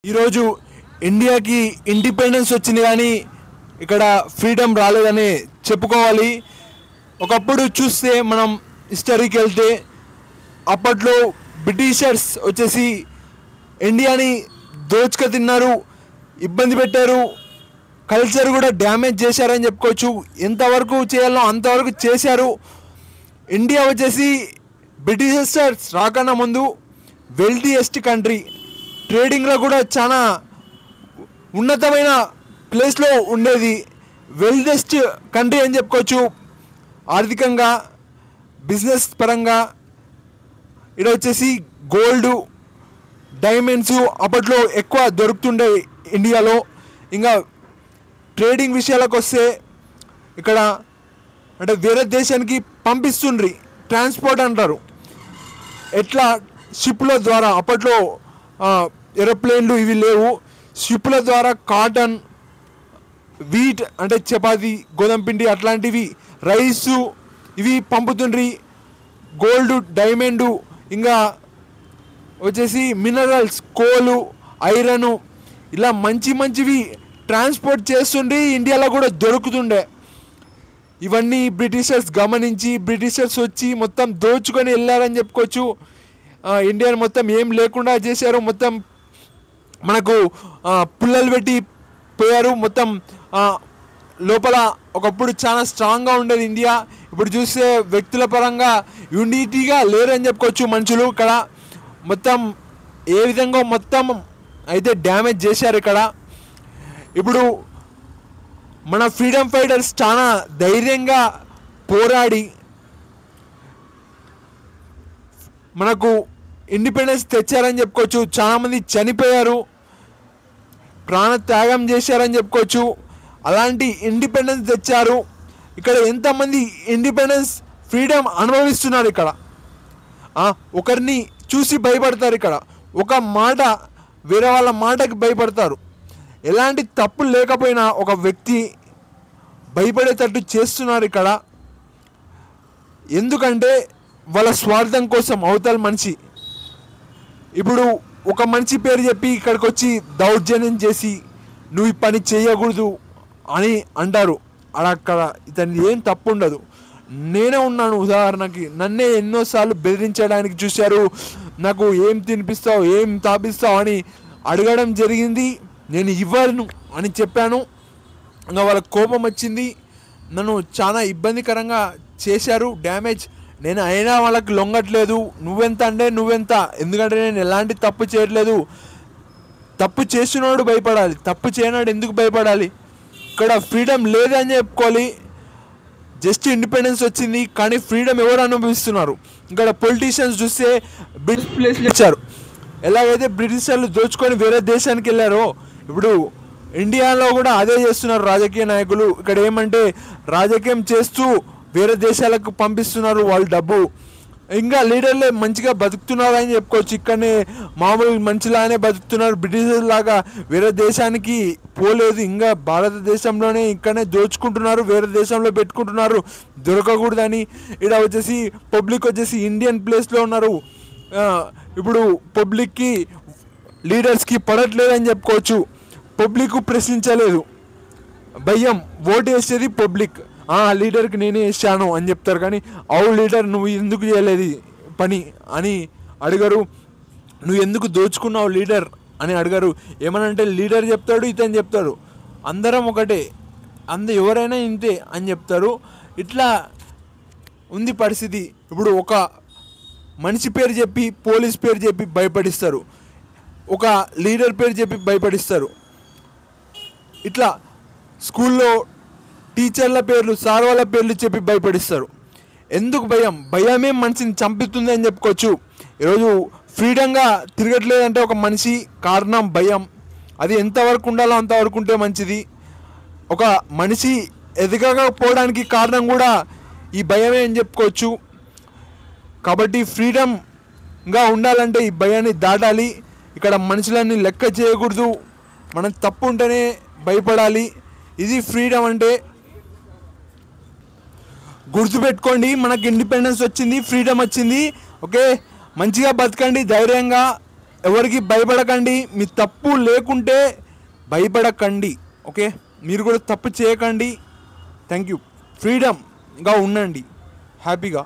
ఈరోజు ఇండియాకి ఇండిపెండెన్స్ వచ్చింది కానీ ఇక్కడ ఫ్రీడమ్ రాలేదని చెప్పుకోవాలి. ఒకప్పుడు చూస్తే మనం హిస్టరీకి వెళ్తే అప్పట్లో బ్రిటిషర్స్ వచ్చేసి ఇండియాని దోచుక తిన్నారు, ఇబ్బంది పెట్టారు, కల్చర్ కూడా డ్యామేజ్ చేశారని చెప్పుకోవచ్చు. ఎంతవరకు చేయాలో అంతవరకు చేశారు. ఇండియా వచ్చేసి బ్రిటిషర్స్ రాకన్నా ముందు వెల్తీయెస్ట్ కంట్రీ, ట్రేడింగ్లో కూడా చాలా ఉన్నతమైన ప్లేస్లో ఉండేది. వెల్తెస్ట్ కంట్రీ అని చెప్పుకోవచ్చు. ఆర్థికంగా, బిజినెస్ పరంగా ఇక్కడ వచ్చేసి గోల్డ్, డైమండ్స్ అప్పట్లో ఎక్కువ దొరుకుతుండే ఇండియాలో. ఇంకా ట్రేడింగ్ విషయాలకు వస్తే ఇక్కడ అంటే వేరే దేశానికి పంపిస్తుండ్రి, ట్రాన్స్పోర్ట్ అంటారు. ఎట్లా షిప్ల ద్వారా, అప్పట్లో ఏరోప్లేన్లు ఇవి లేవు, షిప్ల ద్వారా కాటన్, వీట్ అంటే చపాతి, గోధుమ పిండి అట్లాంటివి, రైసు ఇవి పంపుతుండ్రి. గోల్డ్, డైమండు, ఇంకా వచ్చేసి మినరల్స్, కోలు, ఐరను ఇలా మంచి మంచివి ట్రాన్స్పోర్ట్ చేస్తుండే, ఇండియాలో కూడా దొరుకుతుండే. ఇవన్నీ బ్రిటిషర్స్ గమనించి బ్రిటిషర్స్ వచ్చి మొత్తం దోచుకొని వెళ్ళారని చెప్పుకోవచ్చు. ఇండియాని మొత్తం ఏం లేకుండా చేశారు. మొత్తం మనకు పుల్లలు పెట్టి పోయారు. మొత్తం లోపల ఒకప్పుడు చాలా స్ట్రాంగ్గా ఉండేది ఇండియా. ఇప్పుడు చూస్తే వ్యక్తుల పరంగా యూనిటీగా లేరని చెప్పుకోవచ్చు మనుషులు. ఇక్కడ మొత్తం ఏ విధంగా మొత్తం అయితే డ్యామేజ్ చేశారు ఇక్కడ. ఇప్పుడు మన ఫ్రీడమ్ ఫైటర్స్ చాలా ధైర్యంగా పోరాడి మనకు ఇండిపెండెన్స్ తెచ్చారని చెప్పుకోవచ్చు. చాలామంది చనిపోయారు, ప్రాణత్యాగం చేశారని చెప్పుకోవచ్చు. అలాంటి ఇండిపెండెన్స్ తెచ్చారు. ఇక్కడ ఎంతమంది ఇండిపెండెన్స్ ఫ్రీడమ్ అనుభవిస్తున్నారు. ఇక్కడ ఒకరిని చూసి భయపడతారు. ఇక్కడ ఒక మాట వేరే వాళ్ళ మాటకి భయపడతారు. ఎలాంటి తప్పు లేకపోయినా ఒక వ్యక్తి భయపడేటట్టు చేస్తున్నారు ఇక్కడ. ఎందుకంటే వాళ్ళ స్వార్థం కోసం అవతల మనిషి. ఇప్పుడు ఒక మనిషి పేరు చెప్పి ఇక్కడికి వచ్చి దౌర్జన్యం చేసి నువ్వు ఈ పని చేయకూడదు అని అంటారు. అక్కడ ఇతని ఏం తప్పు ఉండదు. నేనే ఉన్నాను ఉదాహరణకి, నన్నే ఎన్నోసార్లు బెదిరించడానికి చూశారు. నాకు ఏం తినిపిస్తావు, ఏం తాపిస్తావు అని అడగడం జరిగింది. నేను ఇవ్వను అని చెప్పాను. ఇంకా వాళ్ళకి కోపం వచ్చింది, నన్ను చాలా ఇబ్బందికరంగా చేశారు, డ్యామేజ్. నేను అయినా వాళ్ళకి లొంగట్లేదు. నువ్వెంత అంటే నువ్వెంత, ఎందుకంటే నేను ఎలాంటి తప్పు చేయట్లేదు. తప్పు చేసినోడు భయపడాలి, తప్పు చేయనాడు ఎందుకు భయపడాలి? ఇక్కడ ఫ్రీడమ్ లేదని చెప్పుకోవాలి. జస్ట్ ఇండిపెండెన్స్ వచ్చింది కానీ ఫ్రీడమ్ ఎవరు అనుభవిస్తున్నారు? ఇక్కడ పొలిటీషియన్స్ చూస్తే బ్రిటిష్ ప్లేస్లు ఇచ్చారు. ఎలాగైతే బ్రిటిషర్లు దోచుకొని వేరే దేశానికి వెళ్ళారో ఇప్పుడు ఇండియాలో కూడా అదే చేస్తున్నారు రాజకీయ నాయకులు. ఇక్కడ ఏమంటే రాజకీయం చేస్తూ వేరే దేశాలకు పంపిస్తున్నారు వాళ్ళు డబ్బు. ఇంకా లీడర్లే మంచిగా బతుకుతున్నారు అని చెప్పుకోవచ్చు. ఇక్కడనే మామూలు మంచిలానే బతుకుతున్నారు. బ్రిటిషర్ లాగా వేరే దేశానికి పోలేదు. ఇంకా భారతదేశంలోనే ఇక్కడనే దోచుకుంటున్నారు, వేరే దేశంలో పెట్టుకుంటున్నారు దొరకకూడదని. ఇక్కడ వచ్చేసి పబ్లిక్ వచ్చేసి ఇండియన్ ప్లేస్లో ఉన్నారు. ఇప్పుడు పబ్లిక్కి లీడర్స్కి పడట్లేదని చెప్పుకోవచ్చు. పబ్లిక్ ప్రశ్నించలేదు, భయం. ఓటు వేసేది పబ్లిక్. లీడర్కి నేనే ఇచ్చాను అని చెప్తారు కానీ అవు లీడర్ నువ్వు ఎందుకు చేయలేదు పని అని అడగరు. నువ్వు ఎందుకు దోచుకున్నావు లీడర్ అని అడగరు. ఏమనంటే లీడర్ చెప్తాడు, ఇతను చెప్తాడు, అందరం ఒకటే, ఎవరైనా ఇంతే అని చెప్తారు. ఇట్లా ఉంది పరిస్థితి. ఇప్పుడు ఒక మనిషి పేరు చెప్పి, పోలీస్ పేరు చెప్పి భయపడిస్తారు, ఒక లీడర్ పేరు చెప్పి భయపడిస్తారు. ఇట్లా స్కూల్లో టీచర్ల పేర్లు, సార్ వాళ్ళ పేర్లు చెప్పి భయపడిస్తారు. ఎందుకు భయం? భయమే మనిషిని చంపుతుంది అని చెప్పుకోవచ్చు. ఈరోజు ఫ్రీడంగా తిరగట్లేదంటే ఒక మనిషి కారణం భయం. అది ఎంతవరకు ఉండాలో అంతవరకు ఉంటే మంచిది. ఒక మనిషి ఎదగకపోవడానికి కారణం కూడా ఈ భయమే అని చెప్పుకోవచ్చు. కాబట్టి ఫ్రీడమ్గా ఉండాలంటే ఈ భయాన్ని దాటాలి. ఇక్కడ మనుషులన్నీ లెక్క చేయకూడదు, మనం తప్పు ఉంటేనే భయపడాలి. ఇది ఫ్రీడమ్ అంటే. గుర్తుపెట్టుకోండి, మనకు ఇండిపెండెన్స్ వచ్చింది, ఫ్రీడమ్ వచ్చింది. ఓకే, మంచిగా బతకండి, ధైర్యంగా ఎవరికి భయపడకండి, మీ తప్పు లేకుంటే భయపడకండి. ఓకే, మీరు కూడా తప్పు చేయకండి. Thank you. ఫ్రీడమ్గా ఉండండి హ్యాపీగా.